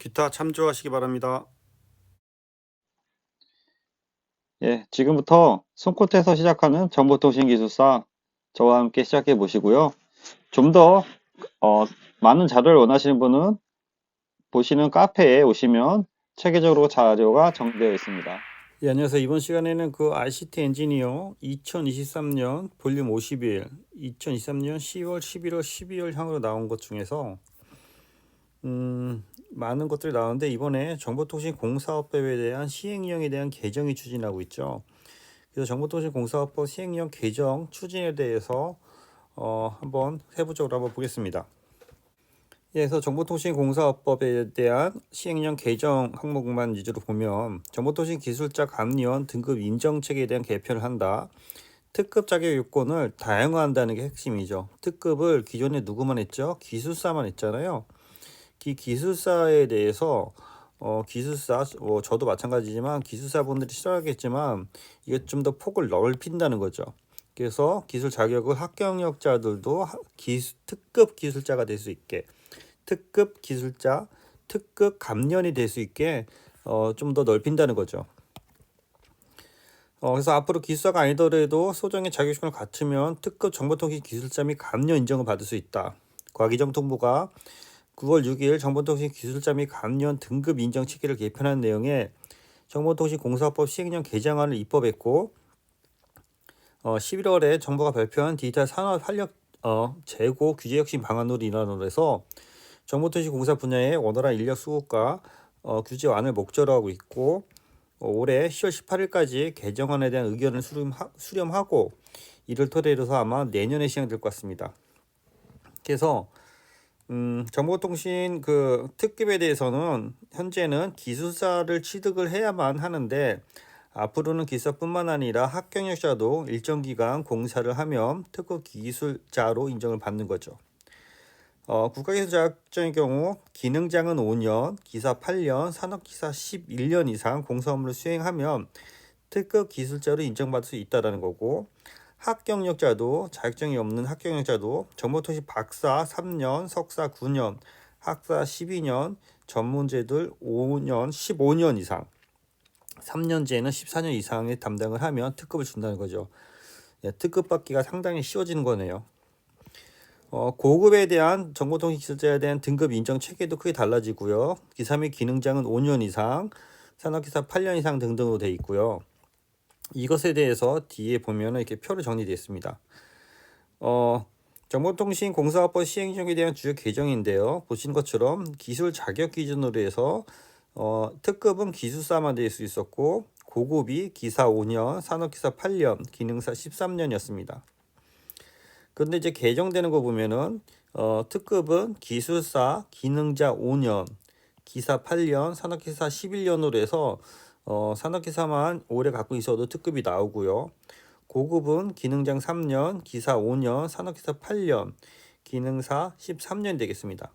기타 참조하시기 바랍니다. 예, 지금부터 손끝에서 시작하는 정보통신기술사 저와 함께 시작해 보시고요. 좀 더 많은 자료를 원하시는 분은 보시는 카페에 오시면 체계적으로 자료가 정리되어 있습니다. 예, 안녕하세요. 이번 시간에는 그 ICT 엔지니어 2023년 볼륨 51, 2023년 10월, 11월, 12월 향으로 나온 것 중에서 많은 것들이 나오는데 이번에 정보통신공사업법에 대한 시행령에 대한 개정이 추진하고 있죠. 그래서 정보통신공사업법 시행령 개정 추진에 대해서 한번 세부적으로 한번 보겠습니다. 예, 그래서 정보통신공사업법에 대한 시행령 개정 항목만 위주로 보면 정보통신기술자 감리원 등급 인정체계에 대한 개편을 한다. 특급 자격 요건을 다양화한다는 게 핵심이죠. 특급을 기존에 누구만 했죠? 기술사만 했잖아요. 이 기술사에 대해서 기술사 저도 마찬가지지만 기술사분들이 싫어하겠지만 이게 좀 더 폭을 넓힌다는 거죠. 그래서 기술 자격을 학경력자들도 특급 기술자가 될 수 있게, 특급 기술자, 특급 감년이 될 수 있게 좀 더 넓힌다는 거죠. 그래서 앞으로 기술사가 아니더라도 소정의 자격증을 갖추면 특급 정보통신 기술자 및 감년 인정을 받을 수 있다. 과기정통부가 9월 6일 정보통신 기술자 및 감년 등급 인정 체계를 개편한 내용의 정보통신공사법 시행령 개정안을 입법했고 11월에 정부가 발표한 디지털 산업 활력 재고 규제 혁신 방안으로 일환으로 해서 정보통신공사 분야의 원활한 인력 수급과 규제완을 목적으로 하고 있고 올해 10월 18일까지 개정안에 대한 의견을 수렴하고 이를 토대로 해서 아마 내년에 시행될 것 같습니다. 그래서 정보통신 그 특급에 대해서는 현재는 기술사를 취득을 해야만 하는데 앞으로는 기술사뿐만 아니라 학경력자도 일정 기간 공사를 하면 특급 기술자로 인정을 받는 거죠. 국가기술 자격증의 경우 기능장은 5년, 기사 8년, 산업기사 11년 이상 공사 업무를 수행하면 특급 기술자로 인정받을 수 있다는 거고 학경력자도 자격증이 없는 학경력자도 정보통신 박사 3년, 석사 9년, 학사 12년, 전문제들 5년, 15년 이상 3년제는 14년 이상의 담당을 하면 특급을 준다는 거죠. 특급 받기가 상당히 쉬워지는 거네요. 고급에 대한 정보통신 기술자에 대한 등급 인정 체계도 크게 달라지고요. 기사 및 기능장은 5년 이상, 산업기사 8년 이상 등등으로 되어 있고요. 이것에 대해서 뒤에 보면 이렇게 표로 정리되어 있습니다. 정보통신공사업법 시행령에 대한 주요 개정인데요. 보시는 것처럼 기술 자격 기준으로 해서 특급은 기술사만 될 수 있었고 고급이 기사 5년, 산업기사 8년, 기능사 13년이었습니다. 그런데 이제 개정되는 거 보면은 특급은 기술사, 기능자 5년, 기사 8년, 산업기사 11년으로 해서 산업기사만 오래 갖고 있어도 특급이 나오고요. 고급은 기능장 3년, 기사 5년, 산업기사 8년, 기능사 13년 되겠습니다.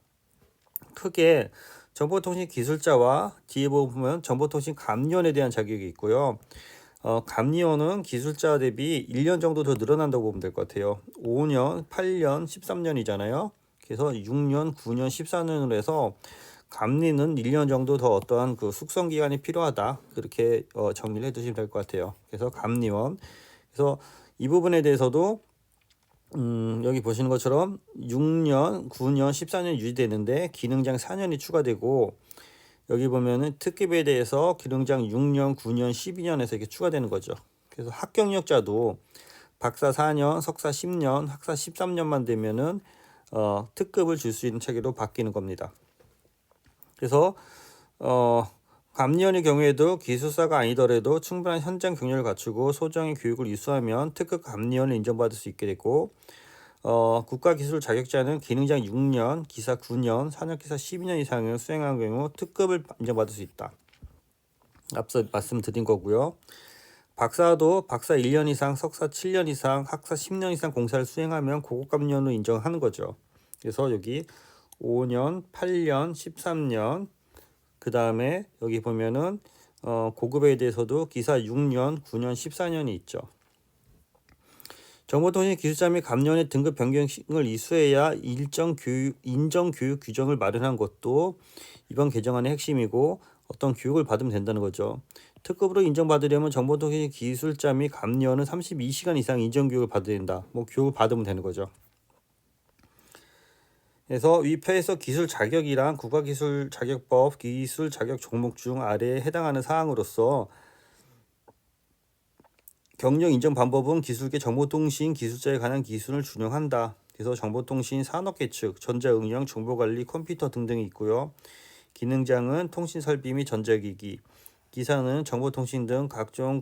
크게 정보통신 기술자와 뒤에 보면 정보통신 감리원에 대한 자격이 있고요. 감리원은 기술자 대비 1년 정도 더 늘어난다고 보면 될 것 같아요. 5년, 8년, 13년이잖아요. 그래서 6년, 9년, 14년으로 해서 감리는 1년 정도 더 어떠한 그 숙성 기간이 필요하다. 그렇게 정리를 해 두시면 될 것 같아요. 그래서 감리원. 그래서 이 부분에 대해서도 여기 보시는 것처럼 6년, 9년, 14년 유지되는데 기능장 4년이 추가되고 여기 보면은 특급에 대해서 기능장 6년, 9년, 12년에서 이렇게 추가되는 거죠. 그래서 학경력자도 박사 4년, 석사 10년, 학사 13년만 되면은 특급을 줄 수 있는 체계로 바뀌는 겁니다. 그래서 감리원의 경우에도 기술사가 아니더라도 충분한 현장 경력을 갖추고 소정의 교육을 이수하면 특급 감리원을 인정받을 수 있게 되고 국가기술 자격자는 기능장 6년, 기사 9년, 산업기사 12년 이상을 수행한 경우 특급을 인정받을 수 있다. 앞서 말씀드린 거고요. 박사도 박사 1년 이상, 석사 7년 이상, 학사 10년 이상 공사를 수행하면 고급감리원으로 인정하는 거죠. 그래서 여기 5년, 8년, 13년 그 다음에 여기 보면은 고급에 대해서도 기사 6년, 9년, 14년이 있죠. 정보통신 기술자 및 감리원의 등급 변경을 이수해야 인정 교육 규정을 마련한 것도 이번 개정안의 핵심이고 어떤 교육을 받으면 된다는 거죠. 특급으로 인정받으려면 정보통신 기술자 및 감리원은 32시간 이상 인정교육을 받아야 된다. 뭐 교육을 받으면 되는 거죠. 그래서 위표에서 기술 자격이란 국가기술 자격법 기술 자격 종목 중 아래에 해당하는 사항으로서 경력 인정 방법은 기술계 정보통신 기술자에 관한 기술을 준용한다. 그래서 정보통신 산업계 측, 전자응용, 정보관리, 컴퓨터 등등이 있고요. 기능장은 통신설비 및 전자기기, 기사는 정보통신 등 각종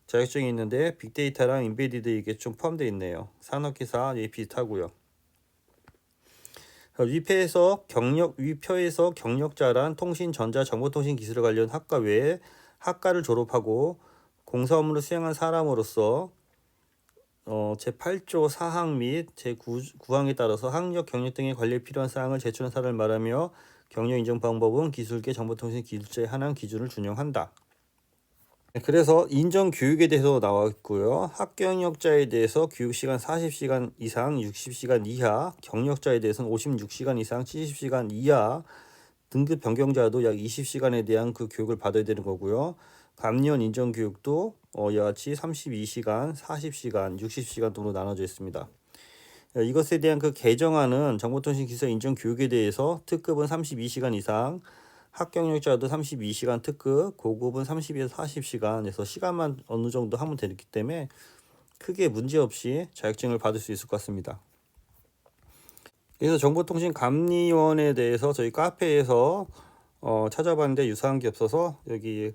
자격증이 있는데 빅데이터랑 인베디드 이게 좀 포함되어 있네요. 산업기사 비슷하고요. 위표에서 경력자란 통신, 전자, 정보통신 기술에 관련 학과 외에 학과를 졸업하고 공사 업무를 수행한 사람으로서 제8조 4항 및 제9항에 따라서 학력, 경력 등의 관리에 필요한 사항을 제출한 사람을 말하며 경력 인정 방법은 기술계 정보통신 기술자에 한한 기준을 준용한다. 그래서 인정 교육에 대해서 나와 있고요. 학경력자에 대해서 교육시간 40시간 이상 60시간 이하, 경력자에 대해서는 56시간 이상 70시간 이하, 등급 변경자도 약 20시간에 대한 교육을 받아야 되는 거고요. 감리원 인정 교육도 이와 같이 32시간, 40시간, 60시간 등으로 나눠져 있습니다. 이것에 대한 개정안은 정보통신기술사 인정 교육에 대해서 특급은 32시간 이상, 학경력자도 32시간 특급, 고급은 30에서 40시간에서 시간만 어느 정도 하면 되기 때문에 크게 문제없이 자격증을 받을 수 있을 것 같습니다. 그래서 정보통신감리원에 대해서 저희 카페에서 찾아봤는데 유사한 게 없어서 여기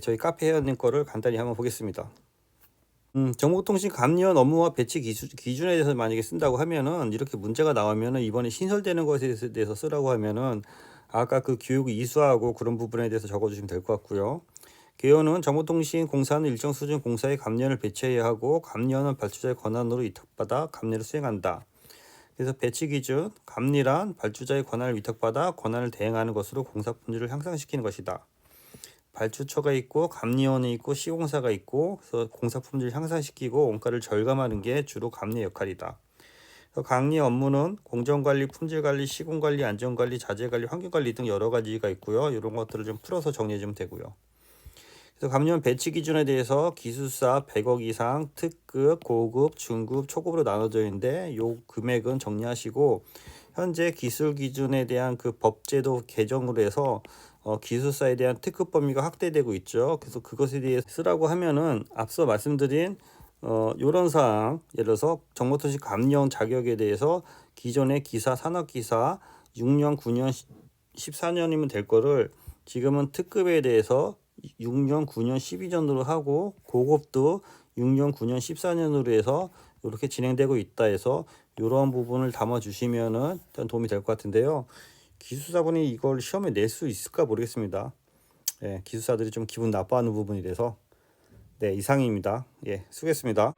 저희 카페 회원님 거를 간단히 한번 보겠습니다. 정보통신감리원 업무와 배치 기준에 대해서 만약에 쓴다고 하면은 이렇게 문제가 나오면은 이번에 신설되는 것에 대해서 쓰라고 하면은 아까 교육을 이수하고 그런 부분에 대해서 적어주시면 될 것 같고요. 개요는 정보통신공사는 일정 수준 공사에 감리원을 배치해야 하고 감리원은 발주자의 권한으로 위탁받아 감리를 수행한다. 그래서 배치 기준, 감리란 발주자의 권한을 위탁받아 권한을 대행하는 것으로 공사 품질을 향상시키는 것이다. 발주처가 있고 감리원이 있고 시공사가 있고 그래서 공사 품질을 향상시키고 원가를 절감하는 게 주로 감리 역할이다. 감리 업무는 공정관리, 품질관리, 시공관리, 안전관리, 자재관리, 환경관리 등 여러 가지가 있고요. 이런 것들을 좀 풀어서 정리해주면 되고요. 그래서 감리원 배치 기준에 대해서 기술사 100억 이상, 특급, 고급, 중급, 초급으로 나눠져 있는데 요 금액은 정리하시고 현재 기술 기준에 대한 법제도 개정으로 해서 기술사에 대한 특급 범위가 확대되고 있죠. 그래서 그것에 대해 쓰라고 하면은 앞서 말씀드린 요런 사항, 예를 들어서 정보통신 감리원 자격에 대해서 기존의 기사, 산업기사 6년, 9년, 14년이면 될 거를 지금은 특급에 대해서 6년, 9년, 12년으로 하고 고급도 6년, 9년, 14년으로 해서 이렇게 진행되고 있다 해서 이러한 부분을 담아주시면은 일단 도움이 될 것 같은데요. 기술사분이 이걸 시험에 낼 수 있을까 모르겠습니다. 기술사들이 좀 기분 나빠하는 부분이라서 이상입니다. 수고했습니다.